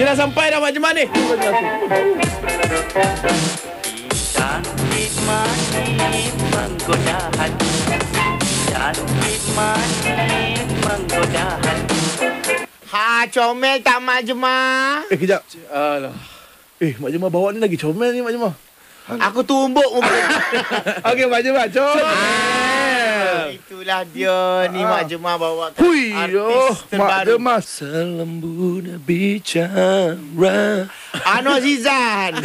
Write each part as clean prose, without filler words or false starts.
Dia dah sampai dah Mak Jemah ni. Cantik manis menggoda hati. Cantik manis menggoda hati. Ha, comel tak Mak Jemah? Kejap. Alah. Mak Jemah bawa ni lagi comel ni Mak Jemah. Aku tumbuk muka. Okey Mak Jemah, comel. Itulah dia ni Mak Jemah bawa Hui, artis Mak terbaru. Jemah. Selembuna bicara. Anwar Zizan.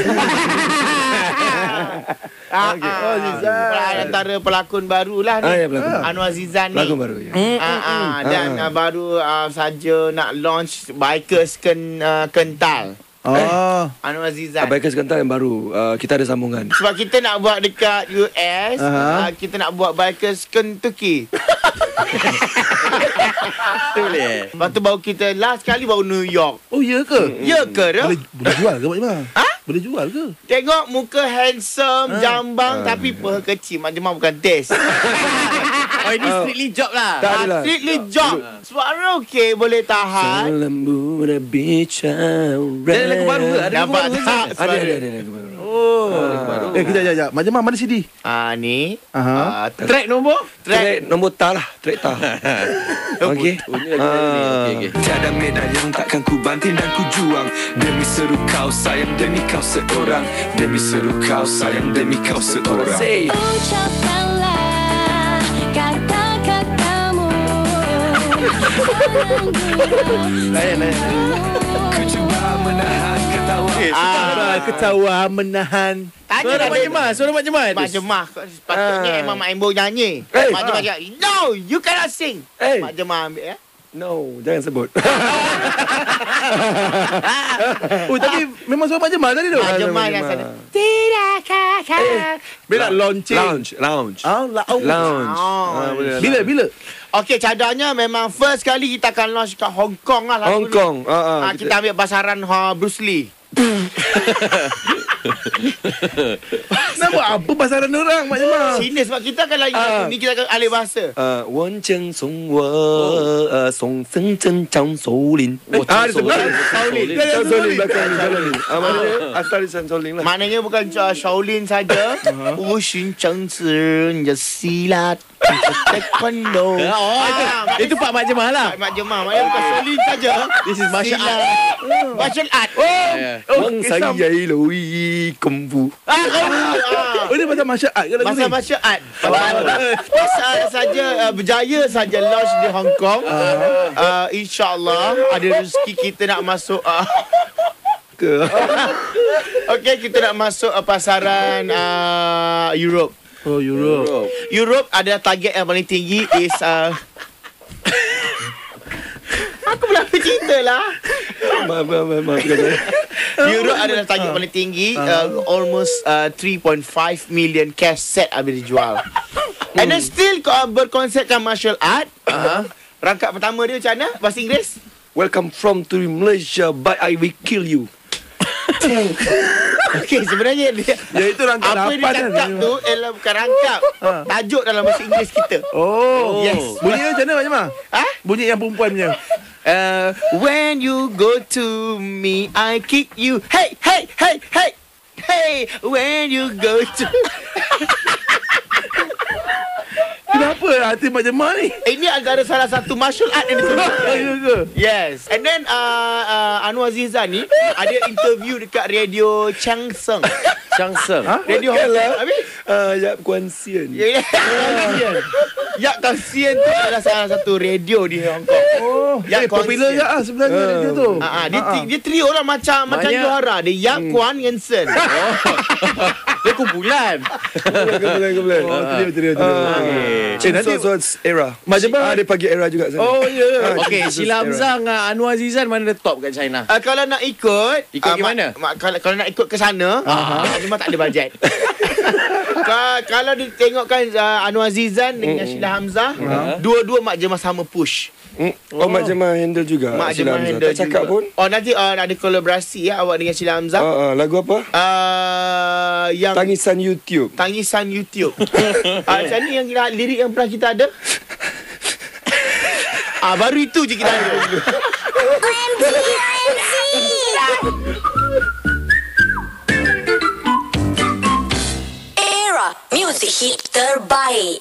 Zizan. Antara pelakon barulah ni. Ya, pelakon. Anwar Zizan ni. Pelakon baru ya. Dan baru saja nak launch Bikers Kental. Anwar Zizan. Bikers Kental yang baru. Kita ada sambungan. Sebab kita nak buat dekat US, kita nak buat Bikers Kentucky. Boleh. Lepas tu baru kita last kali baru New York. Oh, ya ke? Ya ke dah? Boleh jual ke Mak Jemah? Boleh jual ke? Tengok muka handsome, jambang tapi peha kecil. Mak Jemah bukan taste. Oh, ini strictly job lah. Tak adalah. Strictly job. Suara okey, boleh tahan. Selembuna bicara. Dia ada lagu baru ke? Ada lagu Nampak baru ke? tak Ada suara? lagu baru. Kejap. Mak Jemah mana CD? Ni. Track nombor? Track nombor ta lah. Track ta. Okey. Oh, ni lagu baru ni. Okey. Tiada medan yang takkan ku banting dan ku juang. Demi seru kau sayang, demi kau seorang. Demi seru kau sayang, demi kau seorang. Say. Ucapkanlah kata-katamu. Ku cuba menahan ketawa. Ketawa menahan. Suara Mak Jemah. Suara Mak Jemah. Mak Jemah sepatutnya Imam Mak Embo nyanyi. Hey. Mak Jemah cakap, no, you cannot sing. Hey. Mak Jemah ambil ya. No, jangan sebut. Tapi memang suara Mak Jemah tadi tu. Mak Jemah yang sana. Tidak kakak. Bila nak launching. Lounge. Lounge. Bila? Okey, cadarnya memang first kali kita akan launch kat Hong Kong lah. lagu Hong ni. Kong. Kita ambil pasaran Bruce Lee. Nak buat apa pasaran orang Mak Jemah? Sini sebab kita akan lagu ni, kita akan alih bahasa. 我正送我送真正张守林。 Dia sebut Shaolin belakang ni, Shaolin. Mana dia? Asal dia Shaolin lah. Maknanya bukan Shaolin saja. Wushin Cheng Zhi silat. Taekwondo. Itu Pak Mak Jemah lah. Mak Jemah, maknanya bukan Shaolin saja. This is martial art. Martial art. Wang saya lui kung fu. Oh, dia pasal martial art ke lagu ni? Masa martial art. Saja berjaya saja launch di Hong Kong. InsyaAllah ada rezeki kita nak masuk Okey, kita nak masuk pasaran Europe. Oh, Europe. Europe ada target yang paling tinggi is aku pula cerita lah. Maaf. Europe adalah target paling tinggi, almost 3.5 million cash set habis dijual. And then still berkonsepkan martial art. Rangkap pertama dia macam mana? Bahasa Inggeris? Welcome from to Malaysia, but I will kill you. Okey, sebenarnya dia Itu rangkap apa yang dia lapan cakap tu ialah bukan rangkap. Tajuk dalam bahasa Inggeris kita. Oh, Yes. Bunyi macam mana Mak Jemah? Bunyi yang perempuan punya. When you go to me, I kick you. Hey, hey, hey, hey. Hey, when you go to... Kenapa hati Mak Jemah ni? Ini antara salah satu martial art yang disebut. Yes. And then Anwar Zizan ni ada interview dekat radio Changseng. Changseng. Radio Hong Kong. Habis? Yap Kuan Sian. Yak Kasian tu adalah salah satu radio di Hong Kong. Oh, popular Kongsian. ke sebenarnya radio tu? Dia trio lah macam Johara. Dia Yak Kuan Yensen. Dia kumpulan. Kumpulan. Trio. Nanti era. Mak Jemah ada pagi era juga sana. Oh, ya. Okey, Sheila Hamzah dengan Anwar Zizan mana dia top kat China? Kalau nak ikut Ikut gimana? Kalau nak ikut ke sana, Mak tak ada bajet. Kalau ditengokkan Anwar Zizan dengan Sheila Hamzah, dua-dua Mak Jemah sama push. Mak Jemah handle juga. Mak Sheila Jemah Hamzah. handle Tak cakap juga. pun. Nanti ada kolaborasi awak dengan Sheila Hamzah. Lagu apa? Yang Tangisan YouTube. Tangisan YouTube. Macam ni yang lirik yang pernah kita ada. Baru itu je kita ada. OMG. Music hit terbaik.